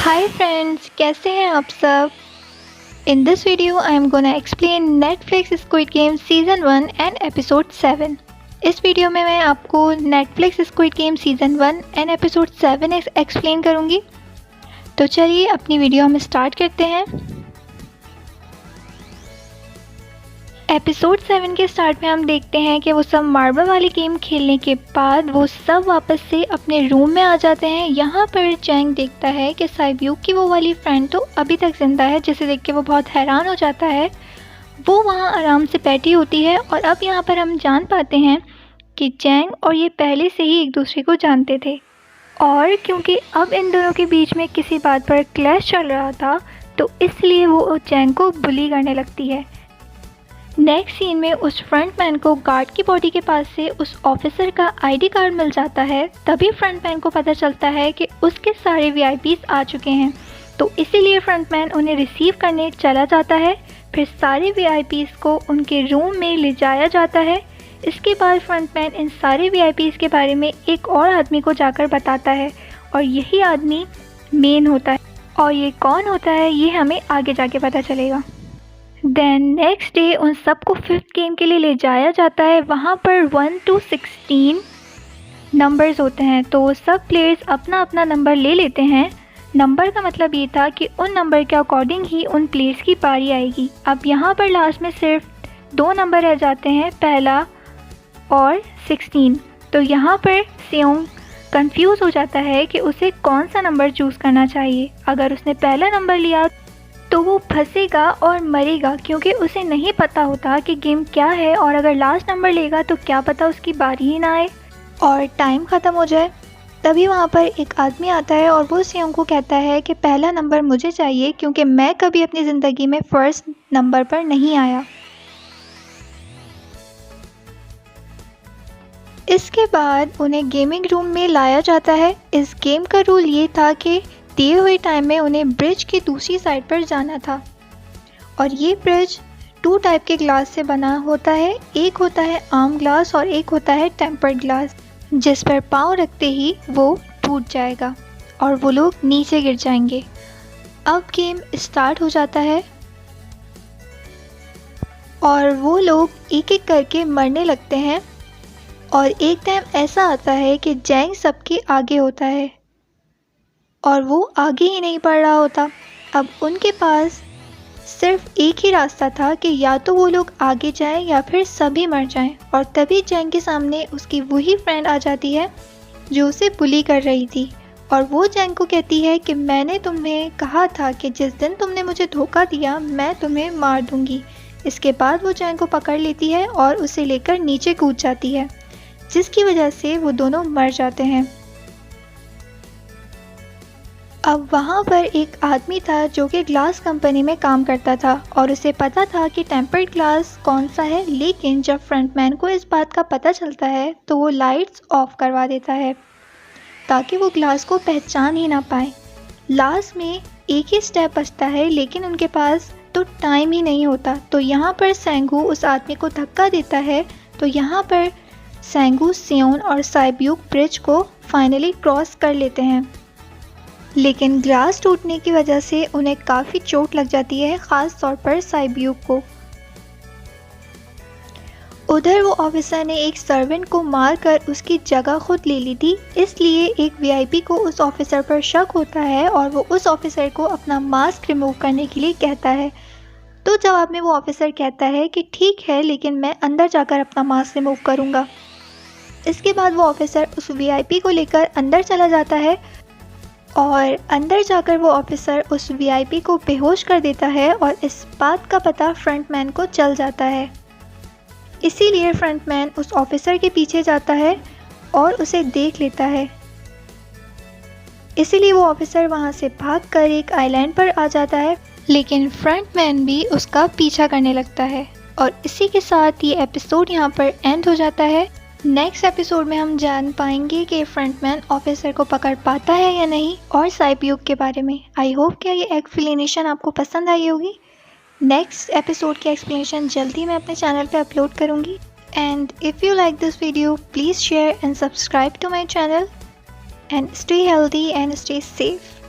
Hi friends, कैसे हैं आप सब। In this video I am gonna explain Netflix squid game season 1 and episode 7। इस वीडियो में मैं आपको Netflix squid game season 1 and episode 7 explain करूँगी। तो चलिए अपनी वीडियो हम स्टार्ट करते हैं। एपिसोड 7 के स्टार्ट में हम देखते हैं कि वो सब मार्बल वाली गेम खेलने के बाद वो सब वापस से अपने रूम में आ जाते हैं। यहाँ पर चैंग देखता है कि साइब्यूक की वो वाली फ्रेंड तो अभी तक ज़िंदा है, जिसे देख के वो बहुत हैरान हो जाता है। वो वहाँ आराम से बैठी होती है और अब यहाँ पर हम जान पाते हैं कि चैंग और ये पहले से ही एक दूसरे को जानते थे, और क्योंकि अब इन दोनों के बीच में किसी बात पर क्लैश चल रहा था तो इसलिए वो चैंग को बुली करने लगती है। नेक्स्ट सीन में उस फ्रंटमैन को गार्ड की बॉडी के पास से उस ऑफिसर का आईडी कार्ड मिल जाता है। तभी फ्रंटमैन को पता चलता है कि उसके सारे वीआईपीज आ चुके हैं, तो इसीलिए फ्रंटमैन उन्हें रिसीव करने चला जाता है। फिर सारे वीआईपीज को उनके रूम में ले जाया जाता है। इसके बाद फ्रंटमैन इन सारे वीआईपीज के बारे में एक और आदमी को जाकर बताता है, और यही आदमी मेन होता है। और ये कौन होता है ये हमें आगे जाके पता चलेगा। देन नेक्स्ट डे उन सबको 5th गेम के लिए ले जाया जाता है। वहाँ पर 1 to 16 नंबर्स होते हैं, तो सब प्लेयर्स अपना अपना नंबर ले लेते हैं। नंबर का मतलब ये था कि उन नंबर के अकॉर्डिंग ही उन प्लेयर्स की बारी आएगी। अब यहाँ पर लास्ट में सिर्फ 2 नंबर रह जाते हैं, पहला और 16। तो यहाँ पर सेयोंग कंफ्यूज हो जाता है कि उसे कौन सा नंबर चूज़ करना चाहिए। अगर उसने पहला नंबर लिया तो वो फंसेगा और मरेगा, क्योंकि उसे नहीं पता होता कि गेम क्या है, और अगर लास्ट नंबर लेगा तो क्या पता उसकी बारी ही ना आए और टाइम ख़त्म हो जाए। तभी वहाँ पर एक आदमी आता है और वो सेयोंग को कहता है कि पहला नंबर मुझे चाहिए, क्योंकि मैं कभी अपनी ज़िंदगी में फर्स्ट नंबर पर नहीं आया। इसके बाद उन्हें गेमिंग रूम में लाया जाता है। इस गेम का रूल ये था कि दिए हुए टाइम में उन्हें ब्रिज की दूसरी साइड पर जाना था, और ये ब्रिज 2 टाइप के ग्लास से बना होता है। एक होता है आर्म ग्लास और एक होता है टेम्पर्ड ग्लास, जिस पर पाँव रखते ही वो टूट जाएगा और वो लोग नीचे गिर जाएंगे। अब गेम स्टार्ट हो जाता है और वो लोग एक एक करके मरने लगते हैं, और एक टाइम ऐसा आता है कि जैंग सबके आगे होता है और वो आगे ही नहीं बढ़ रहा होता। अब उनके पास सिर्फ एक ही रास्ता था कि या तो वो लोग आगे जाएं या फिर सभी मर जाएं। और तभी जैंग के सामने उसकी वही फ्रेंड आ जाती है जो उसे बुली कर रही थी, और वो जैंग को कहती है कि मैंने तुम्हें कहा था कि जिस दिन तुमने मुझे धोखा दिया मैं तुम्हें मार दूंगी। इसके बाद वो जैंग को पकड़ लेती है और उसे लेकर नीचे कूद जाती है, जिसकी वजह से वो दोनों मर जाते हैं। अब वहाँ पर एक आदमी था जो कि ग्लास कंपनी में काम करता था, और उसे पता था कि टेम्पर्ड ग्लास कौन सा है। लेकिन जब फ्रंटमैन को इस बात का पता चलता है तो वो लाइट्स ऑफ करवा देता है ताकि वो ग्लास को पहचान ही ना पाए। लास्ट में एक ही स्टेप बचता है, लेकिन उनके पास तो टाइम ही नहीं होता। तो यहाँ पर सेंगू उस आदमी को धक्का देता है, तो यहाँ पर सेंगू, सेयोन और साइब्यूक ब्रिज को फाइनली क्रॉस कर लेते हैं। लेकिन ग्लास टूटने की वजह से उन्हें काफ़ी चोट लग जाती है, ख़ास तौर पर साइब्यूक को। उधर वो ऑफिसर ने एक सर्वेंट को मारकर उसकी जगह खुद ले ली थी, इसलिए एक वीआईपी को उस ऑफिसर पर शक होता है और वो उस ऑफिसर को अपना मास्क रिमूव करने के लिए कहता है। तो जवाब में वो ऑफिसर कहता है कि ठीक है, लेकिन मैं अंदर जाकर अपना मास्क रिमूव करूँगा। इसके बाद वो ऑफिसर उस वीआईपी को लेकर अंदर चला जाता है, और अंदर जाकर वो ऑफिसर उस वीआईपी को बेहोश कर देता है, और इस बात का पता फ्रंटमैन को चल जाता है। इसीलिए फ्रंटमैन उस ऑफिसर के पीछे जाता है और उसे देख लेता है। इसीलिए वो ऑफिसर वहाँ से भागकर एक आइलैंड पर आ जाता है, लेकिन फ्रंटमैन भी उसका पीछा करने लगता है। और इसी के साथ ये एपिसोड यहाँ पर एंड हो जाता है। नेक्स्ट एपिसोड में हम जान पाएंगे कि फ्रंटमैन ऑफिसर को पकड़ पाता है या नहीं, और साइब्यूक के बारे में। आई होप कि ये एक्सप्लेनेशन आपको पसंद आई होगी। नेक्स्ट एपिसोड की एक्सप्लेनेशन जल्दी मैं अपने चैनल पे अपलोड करूँगी। And if you like this video please share and subscribe to my channel, and stay healthy and stay safe.